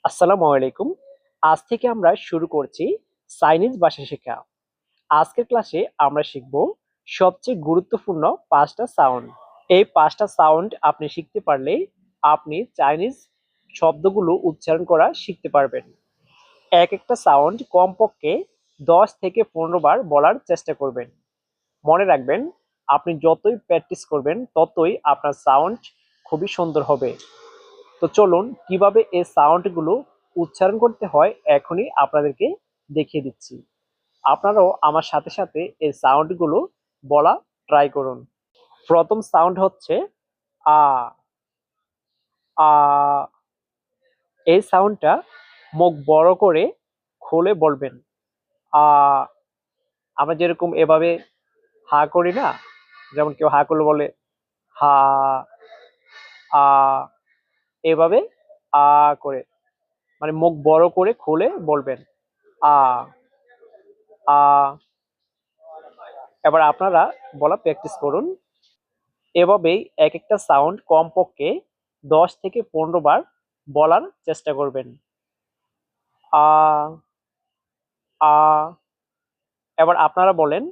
আসসালামু আলাইকুম। আজ থেকে আমরা শুরু করছি চাইনিজ ভাষা শেখা। আজকের ক্লাসে আমরা শিখব সবচেয়ে গুরুত্বপূর্ণ ৫টা সাউন্ড। এই ৫টা সাউন্ড আপনি শিখতে পারলেই আপনি চাইনিজ শব্দগুলো উচ্চারণ করা শিখতে পারবেন। এক একটা সাউন্ড কমপক্ষে ১০ থেকে ১৫ বার বলার চেষ্টা করবেন। মনে রাখবেন, আপনি যতই প্র্যাকটিস করবেন ততই আপনার সাউন্ড খুবই সুন্দর হবে। তো চলুন কিভাবে এই সাউন্ডগুলো উচ্চারণ করতে হয় এখনই আপনাদেরকে দেখিয়ে দিচ্ছি। আপনারাও আমার সাথে সাথে এই সাউন্ডগুলো বলা ট্রাই করুন। প্রথম সাউন্ড হচ্ছে আ। আ। এই সাউন্ডটা মুখ বড় করে খুলে বলবেন। আ। আমরা যেরকম এভাবে হা করি না, যেমন কেউ হা করলে বলে হা। আ। এভাবে আ করে, মানে মুখ বড় করে খুলে বলবেন আ। আ। এবার আপনারা বলা প্র্যাকটিস করুন। এভাবেই এক একটা সাউন্ড কমপক্ষে ১০ থেকে ১৫ বার বলার চেষ্টা করবেন। আ। আ। এবার আপনারা বলেন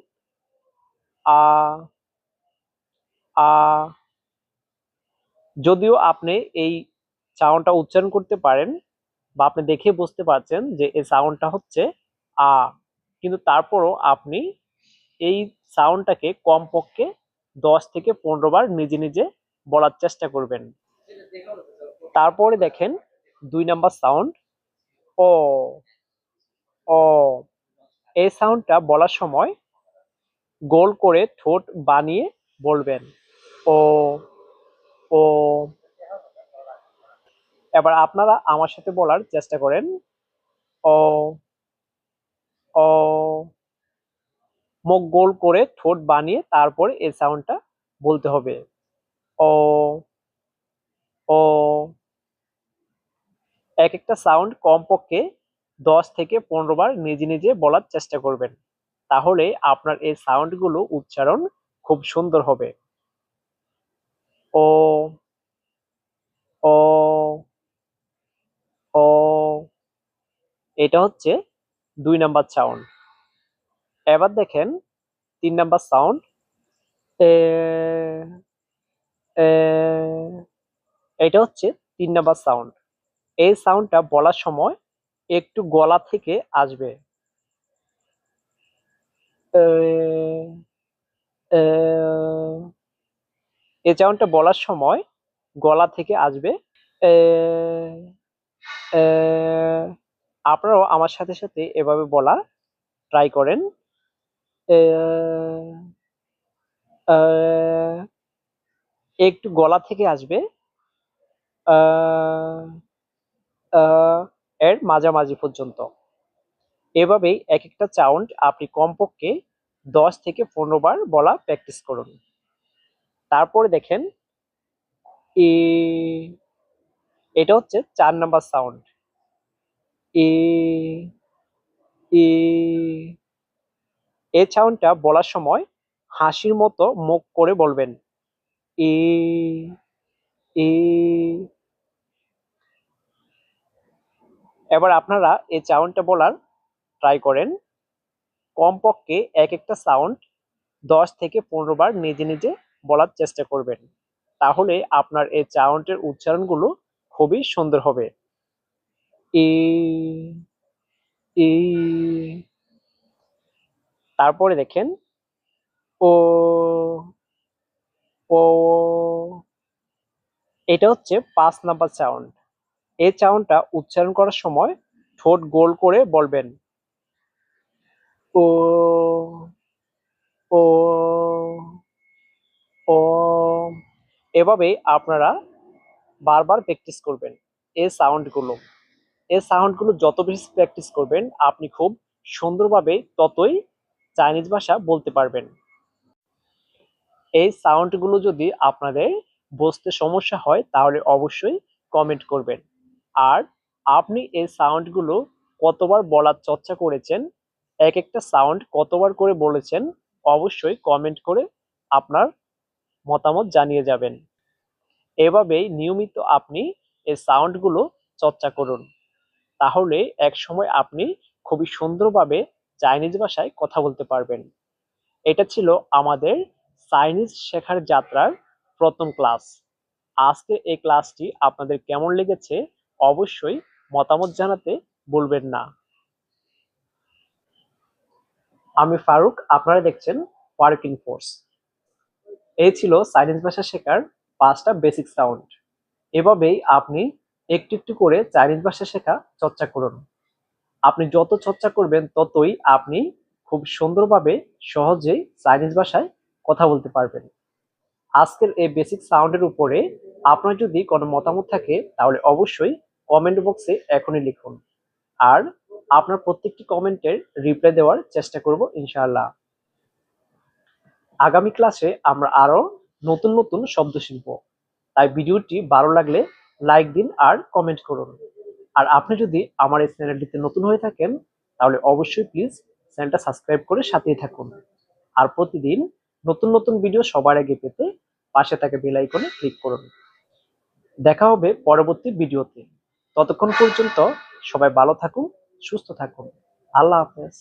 আ। আ। যদিও আপনি এই সাউন্ডটা উচ্চারণ করতে পারেন বা আপনি দেখে বুঝতে পারছেন যে এই সাউন্ডটা হচ্ছে আ, কিন্তু তারপরও আপনি এই সাউন্ডটাকে কমপক্ষে ১০ থেকে ১৫ বার নিজে নিজে বলার চেষ্টা করবেন। তারপরে দেখেন ২ নাম্বার সাউন্ড অ। অ। এই সাউন্ডটা বলার সময় গোল করে ঠোঁট বানিয়ে বলবেন ও। ও। এবার আপনারা আমার সাথে বলার চেষ্টা করেন অ। অ। মুখ গোল করে ঠোঁট বানিয়ে তারপরে এই সাউন্ডটা বলতে হবে অ। ও। এক একটা সাউন্ড কমপক্ষে ১০ থেকে ১৫ বার নিজে নিজে বলার চেষ্টা করবেন। তাহলে আপনার এই সাউন্ডগুলো উচ্চারণ খুব সুন্দর হবে। ও। ও। ও। এটা হচ্ছে ২ নাম্বার সাউন্ড। এবার দেখেন ৩ নাম্বার সাউন্ড এ। এ। এটা হচ্ছে ৩ নাম্বার সাউন্ড। এই সাউন্ডটা বলার সময় একটু গলা থেকে আসবে। এ। এ। এই সাউন্ডটা বলার সময় গলা থেকে আসবে এ। এ। আপনারাও আমার সাথে সাথে এভাবে বলা ট্রাই করেন এ। এ। একটু গলা থেকে আসবে আ। আ এর মাঝামাঝি পর্যন্ত। এভাবেই এক একটা সাউন্ড আপনি কমপক্ষে ১০ থেকে ১৫ বার বলা প্র্যাকটিস করুন। তারপরে দেখেন ই। এটা হচ্ছে ৪ নাম্বার সাউন্ড। ই। ই। এই সাউন্ডটা বলার সময় হাসির মতো মুখ করে বলবেন ই। ই। এবার আপনারা এই সাউন্ডটা বলার ট্রাই করেন। কমপক্ষে এক একটা সাউন্ড ১০ থেকে ১৫ বার নিজে নিজে বলার চেষ্টা করবেন। তাহলে আপনার এই সাউন্ডের উচ্চারণগুলো খুবই সুন্দর হবে। ই। ই। তারপরে দেখেন ও। ও। এটা হচ্ছে ৫ নাম্বার সাউন্ড। এই সাউন্ডটা উচ্চারণ করার সময় ঠোঁট গোল করে বলবেন ও। ও। ও। এভাবে আপনারা বারবার প্র্যাকটিস করবেন এই সাউন্ডগুলো যত বেশি প্র্যাকটিস করবেন আপনি খুব সুন্দরভাবে ততই চাইনিজ ভাষা বলতে পারবেন। এই সাউন্ডগুলো যদি আপনাদের বুঝতে সমস্যা হয় তাহলে অবশ্যই কমেন্ট করবেন। আর আপনি এই সাউন্ডগুলো কতবার বলার চর্চা করেছেন, এক একটা সাউন্ড কতবার করে বলেছেন, অবশ্যই কমেন্ট করে আপনার মতামত জানিয়ে যাবেন। এভাবেই নিয়মিত আপনি এই সাউন্ডগুলো চর্চা করুন। তাহলে এক সময় আপনি খুবই সুন্দরভাবে চাইনিজ ভাষায় কথা বলতে পারবেন। এটা ছিল আমাদের চাইনিজ শেখার যাত্রার প্রথম ক্লাস। আজকে এই ক্লাসটি আপনাদের কেমন লেগেছে অবশ্যই মতামত জানাতে ভুলবেন না। আমি ফারুক, আপনারা দেখছেন ফারুক ইনফোর্স। এই ছিল চাইনিজ ভাষা শেখার 5টা বেসিক সাউন্ড। এভাবেই আপনি একটু একটু করে চাইনিজ ভাষা শেখা চর্চা করুন। আপনি যত চর্চা করবেন ততই আপনি খুব সুন্দরভাবে সহজেই চাইনিজ ভাষায় কথা বলতে পারবেন। আজকের এই বেসিক সাউন্ডের উপরে আপনার যদি কোনো মতামত থাকে তাহলে অবশ্যই কমেন্ট বক্সে এখনই লিখুন। আর আপনার প্রত্যেকটি কমেন্টের রিপ্লাই দেওয়ার চেষ্টা করব ইনশাআল্লাহ। আগামী ক্লাসে আমরা আরো নতুন নতুন শব্দ শিখব। তাই ভিডিওটি ভালো লাগলে লাইক দিন আর কমেন্ট করুন। আর আপনি যদি আমার এই চ্যানেলটিতে নতুন হয়ে থাকেন তাহলে অবশ্যই প্লিজ চ্যানেলটা সাবস্ক্রাইব করে সাথেই থাকুন। আর প্রতিদিন নতুন নতুন ভিডিও সবার আগে পেতে পাশে থাকা বেল আইকনে ক্লিক করুন। দেখা হবে পরবর্তী ভিডিওতে। ততক্ষণ পর্যন্ত সবাই ভালো থাকুন, সুস্থ থাকুন। আল্লাহ হাফেজ।